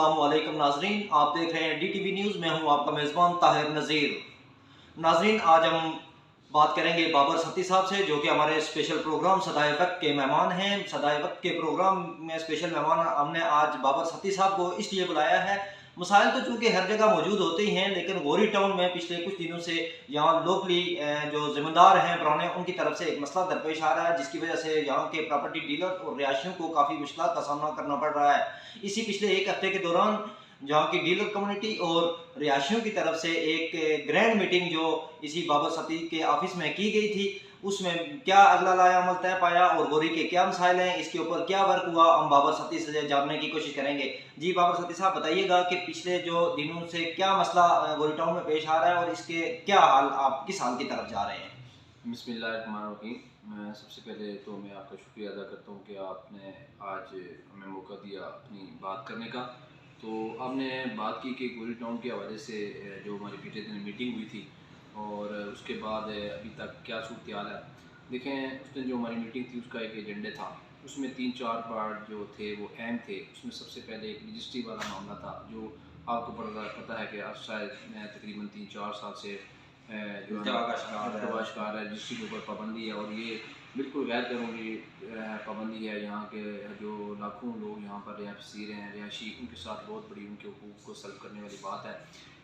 अस्सलामुअलैकुम नाजरीन, आप देख रहे हैं DTV न्यूज़। मैं हूं आपका मेज़बान ताहिर नज़ीर। नाजरीन, आज हम बात करेंगे बाबर सती साहब से, जो कि हमारे स्पेशल प्रोग्राम सदाए वक्त के मेहमान हैं। सदाए वक्त के प्रोग्राम में स्पेशल मेहमान हमने आज बाबर सती साहब को इसलिए बुलाया है, मसाइल तो चूँकि हर जगह मौजूद होते ही हैं, लेकिन गौरी टाउन में पिछले कुछ दिनों से यहाँ लोकली जो ज़िम्मेदार हैं पुराने, उनकी तरफ से एक मसला दरपेश आ रहा है, जिसकी वजह से यहाँ के प्रॉपर्टी डीलर और रिहायशियों को काफ़ी मुश्किलात का सामना करना पड़ रहा है। इसी पिछले एक हफ्ते के दौरान जहाँ की डीलर कम्युनिटी और रिहायशियों की तरफ से एक ग्रैंड मीटिंग जो इसी बाबर सती के ऑफिस में की गई थी, उसमें क्या अगला लाया अमल तय पाया और गौरी के क्या मसाइल हैं, इसके ऊपर क्या वर्क हुआ, हम बाबर सती से जानने की कोशिश करेंगे। जी बाबर सती साहब, बताइएगा कि पिछले जो दिनों से क्या मसला गौरी टाउन में पेश आ रहा है और इसके क्या हाल, आप किस हाल की तरफ जा रहे हैं। बिस्मिल्लाहिर्रहमानिर्रहीम। मैं सबसे पहले तो मैं आपका शुक्रिया अदा करता हूँ कि आपने आज हमें मौका दिया अपनी बात करने का। तो आपने बात की कि गौरी टाउन के हवाले से जो हमारी पिछले दिन मीटिंग हुई थी और उसके बाद अभी तक क्या सूरत हाल है। देखें, उस दिन जो हमारी मीटिंग थी उसका एक एजेंडा था, उसमें 3-4 पार्ट जो थे वो अहम थे। उसमें सबसे पहले एक रजिस्ट्री वाला मामला था, जो आपको पता है कि आज शायद तकरीबन 3-4 साल से जो है शिकार है, रजिस्ट्री के ऊपर पाबंदी है और ये बिल्कुल गैर कानूनी पाबंदी है। यहाँ के जो लाखों लोग यहाँ पर रिहायशी हैं, रिहायशी, उनके साथ बहुत बड़ी उनके हुकूक को सल्ब करने वाली बात है।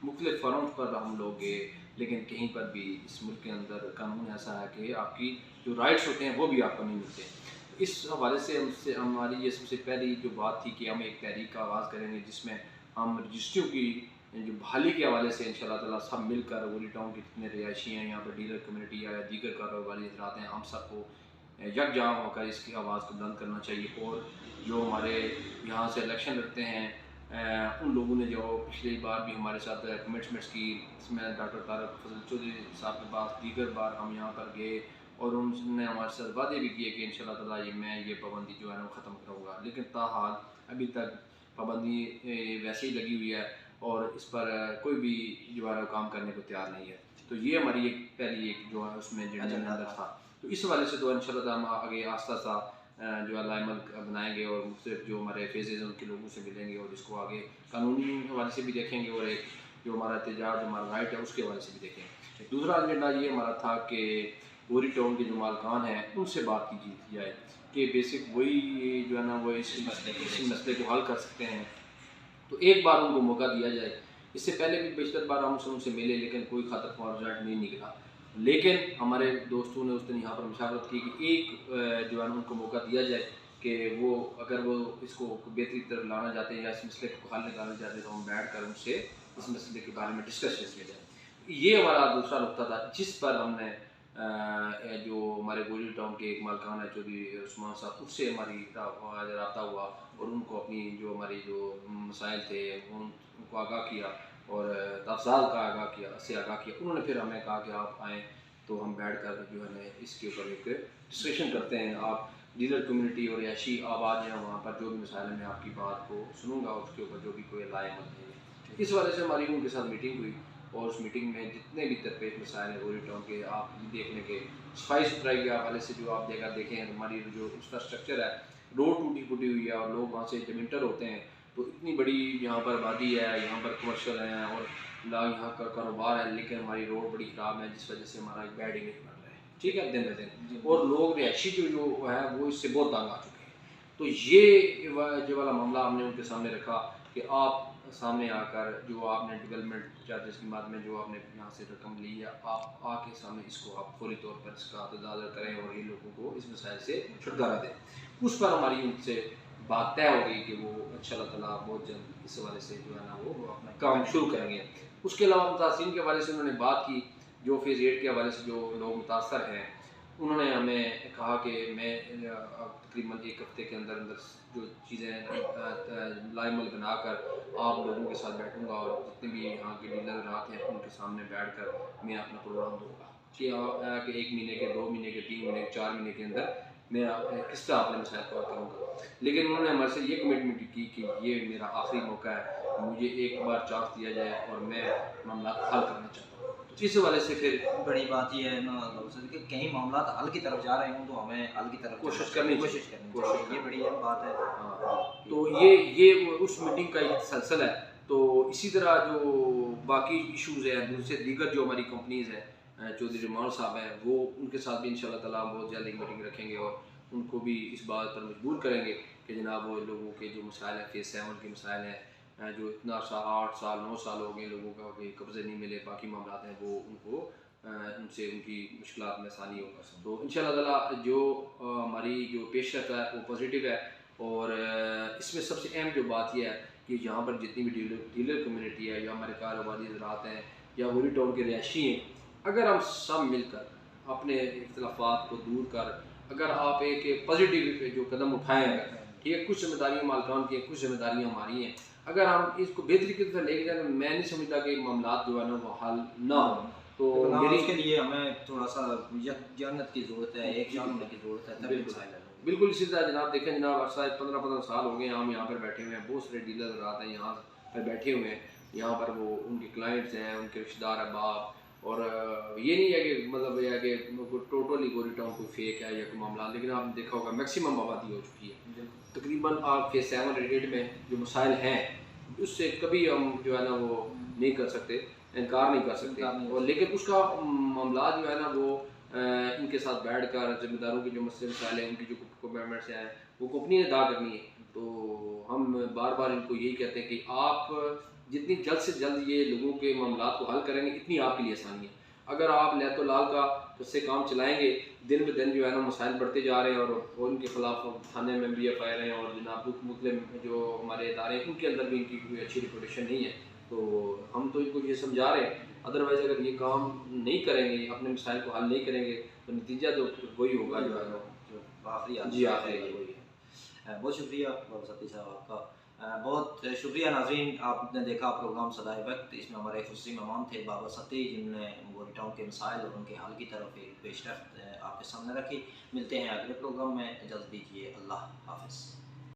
मुख्तलिफ फ़रों पर हम लोग गए, लेकिन कहीं पर भी इस मुल्क के अंदर कानून ऐसा है कि आपकी जो राइट्स होते हैं वो भी आपको नहीं मिलते। इस हवाले से हमसे हमारी ये सबसे पहली जो बात थी कि हम एक तहरीक का आगाज़ करेंगे, जिसमें हम रजिस्ट्रियों की जो बहाली के हवाले से इंशाअल्लाह ताला सब मिलकर गौरी टाउन के जितने रिहायशी हैं, यहाँ पर डीलर कम्युनिटी या दीगर कारोबारी हजरात हैं, हम सबको यकजान होकर इसकी आवाज़ को बुलंद करना चाहिए। और जो हमारे यहाँ से इलेक्शन लड़ते हैं उन लोगों ने जो पिछली बार भी हमारे साथ कमिटमेंट्स की, इसमें डॉक्टर तारक फजल चौधरी साहब के पास दीगर बार हम यहाँ पर गए और उन्होंने हमारे साथ वादे भी किए कि इंशाअल्लाह ताला मैं ये पाबंदी जो है ना ख़त्म करूँगा। लेकिन ताहाल अभी तक पाबंदी वैसे ही लगी हुई है और इस पर कोई भी जो है काम करने को तैयार नहीं है। तो ये हमारी एक पहली एक जो है उसमें एजेंडा था। तो इस हवाले से तो इंशाअल्लाह हम आगे आस्ता आस्ता जो है लाइमल बनाएंगे और मुख्तलिफ जो हमारे फेजेज़ उनके लोगों से मिलेंगे और इसको आगे कानूनी हवाले से भी देखेंगे और एक जो हमारा एहतजाज, हमारा राइट है, उसके हवाले से भी देखेंगे। दूसरा एजेंडा ये हमारा था कि गौरी टाउन के जो मालकान हैं उनसे बात की जाए कि बेसिक वही जो है ना वो इस मसले को हल कर सकते हैं, तो एक बार उनको मौका दिया जाए। इससे पहले भी बेशतर बार हम उनसे मिले, लेकिन कोई खातर ख्वाह रिजल्ट नहीं निकला। लेकिन हमारे दोस्तों ने उस दिन यहाँ पर मुशावरत की कि एक जो है उनको मौका दिया जाए कि वो अगर वो इसको बेहतरी तरफ लाना चाहते हैं या इस मसले को हल निकालना चाहते हैं, तो हम बैठ कर उनसे इस मसले के बारे में डिस्कशन किया जाए। ये हमारा दूसरा नुकता था, जिस पर हमने जो हमारे गौरी टाउन के एक मालकान है चौधरी उस्मान साहब, उससे हमारी रब्ता हुआ और उनको अपनी जो हमारी जो मसाइल थे उनको आगाह किया और तफसाल का आगाह किया। उन्होंने फिर हमें कहा कि आप आएँ तो हम बैठ कर जो है ना इसके ऊपर एक डिस्कशन करते हैं। आप डीलर कम्युनिटी और याशी आप आ जाएँ, वहाँ पर जो भी मसाइल है मैं आपकी बात को सुनूँगा, उसके ऊपर जो भी कोई राय मत देंगे। इस वजह से हमारी उनके साथ मीटिंग हुई और उस मीटिंग में जितने भी दरपेश मसाइल हैं गौरी टाउन के, आप देखने के सफाई सुथराई के हवाले से जो आप देखें हमारी जो इंफ्रास्ट्रक्चर है, रोड टूटी फूटी हुई है और लोग वहाँ से जमिंटर होते हैं। तो इतनी बड़ी यहाँ पर आबादी है, यहाँ पर कमर्शियल हैं और यहाँ का कारोबार है, लेकिन हमारी रोड बड़ी ख़राब है, जिस वजह से हमारा एक बैड इमेज बन रहा है, ठीक है, दिन ब दिन। और लोग रिहायशी जो है वो इससे बहुत तंग आ चुके हैं। तो ये वाला मामला हमने उनके सामने रखा कि आप सामने आकर जो आपने डेवलपमेंट चार्जेस की मद में जो आपने यहाँ से रकम ली है, आप आके सामने इसको आप फौरी तौर पर इसका तदादर करें और ये लोगों को इस मसाइल से छुटकारा दें। उस पर हमारी उनसे बात तय हो गई कि वो इंशाअल्लाह ताला बहुत जल्द इस हवाले से जो है ना वो अपना काम शुरू करेंगे। उसके अलावा मुतासिरीन के हवाले से उन्होंने बात की, जो फेज़ 8 के हवाले से जो लोग मुतासर हैं, उन्होंने हमें कहा कि मैं तकरीबन एक हफ़्ते के अंदर अंदर जो चीज़ें लाइमल बनाकर आप लोगों के साथ बैठूंगा और जितने भी यहाँ के डीलर रात हैं उनके सामने बैठकर मैं अपना प्रोग्राम दूंगा कि 1 महीने के, 2 महीने के, 3 महीने के, 4 महीने के अंदर मैं किस तरह अपने मसाइल को हल करूँगा। लेकिन उन्होंने हमारे से ये कमिटमेंट की कि ये मेरा आखिरी मौका है, मुझे एक बार चांस दिया जाए और मैं मामला हल करना चाहता हूँ। तो इस हवाले से फिर बड़ी बात यह है ना कि कहीं मामला हल की तरफ जा रहे हों तो हमें हल की तरफ कोशिश करनी चाहिए। ये बड़ी अहम बात है। हाँ, तो ये उस मीटिंग का एक सिलसिला है। तो इसी तरह जो बाकी इश्यूज़ हैं, दूसरे दीगर जो हमारी कंपनीज़ हैं, चौधरी जमाल साहब हैं, वो उनके साथ भी इंशाल्लाह ताला हम बहुत जल्द एक मीटिंग रखेंगे और उनको भी इस बात पर मजबूर करेंगे कि जनाब वो लोगों के जो मसाइल हैं, फेज़ 7 के मसाइल हैं, जो इतना 8 साल 9 साल हो गए लोगों का कि कब्ज़े नहीं मिले, बाकी मामला हैं वो उनको उनसे उनकी मुश्किलात में आसानी हो। तो इंशाल्लाह ताला जो हमारी जो पेशरफ है वो पॉजिटिव है। और इसमें सबसे अहम जो बात यह है कि यहाँ पर जितनी भी डीलर कम्युनिटी है या हमारे कारोबारी हजरात हैं या वली टाउन के रिहायशी हैं, अगर हम सब मिलकर अपने इख्तलाफात को दूर कर अगर आप एक पॉजिटिव जो कदम उठाएँ, ठीक है, कुछ जिम्मेदारियाँ मालिकान की हैं, कुछ जिम्मेदारियाँ हमारी हैं, अगर हम इसको बेहतरी की तरफ लेके जाए तो मैं नहीं समझता कि मामला जो है ना वो हल ना हो। तो मेरी इसके लिए हमें थोड़ा सा यकजहत की ज़रूरत है, एक जान होने की ज़रूरत है, तभी मसाइल हल होंगे। बिल्कुल इसी तरह जनाब देखें जनाब शायद 15-15 साल हो गए हम यहाँ पर बैठे हुए हैं, बहुत सारे डीलर रहते हैं यहाँ पर बैठे हुए हैं, यहाँ पर वो उनके क्लाइंट्स हैं, उनके रिश्तेदार हैं बाप। और ये नहीं है कि मतलब यह है कि टोटली गोरी टाउन कोई फेक है या कोई मामला, लेकिन आपने देखा होगा मैक्सिमम आबादी हो चुकी है तकरीबन। आप फेज 7 8 में जो मसाइल हैं उससे कभी हम जो है ना वो नहीं कर सकते, इनकार नहीं कर सकते। और लेकिन उसका मामला जो है ना वो इनके साथ बैठ कर जिम्मेदारों की जो मसले मसाइल हैं, उनकी जो कमिटमेंट्स हैं वो कंपनी ने अदा करनी है। तो हम बार बार इनको यही कहते हैं कि आप जितनी जल्द से जल्द ये लोगों के मामला को हल करेंगे इतनी आपके लिए आसानी है। अगर आप लैतो लाल का उससे काम चलाएंगे, दिन ब दिन जो है ना मसाइल बढ़ते जा रहे हैं और उनके खिलाफ थाने में भी FIR हैं और जनाब मुस्लिम जो हमारे इदारे हैं उनके अंदर भी इनकी कोई अच्छी रिपोर्टेशन नहीं है। तो हम तो इनको ये समझा रहे हैं, अदरवाइज़ अगर ये काम नहीं करेंगे, अपने मसाइल को हल नहीं करेंगे तो नतीजा तो वही होगा जो है ना आखिरी जी आखिरी वही है। बहुत शुक्रिया सती साहब आपका। बहुत शुक्रिया नाज़रीन, आपने देखा प्रोग्राम सदाए वक्त। इसमें हमारे खुसूसी मेहमान थे बाबर सती, जिनने गोरी टाउन के मसाइल और उनके हल की तरफ एक पेशरफ्त आपके सामने रखी। मिलते हैं अगले प्रोग्राम में, इजाज़त दीजिए, अल्लाह हाफ़िज़।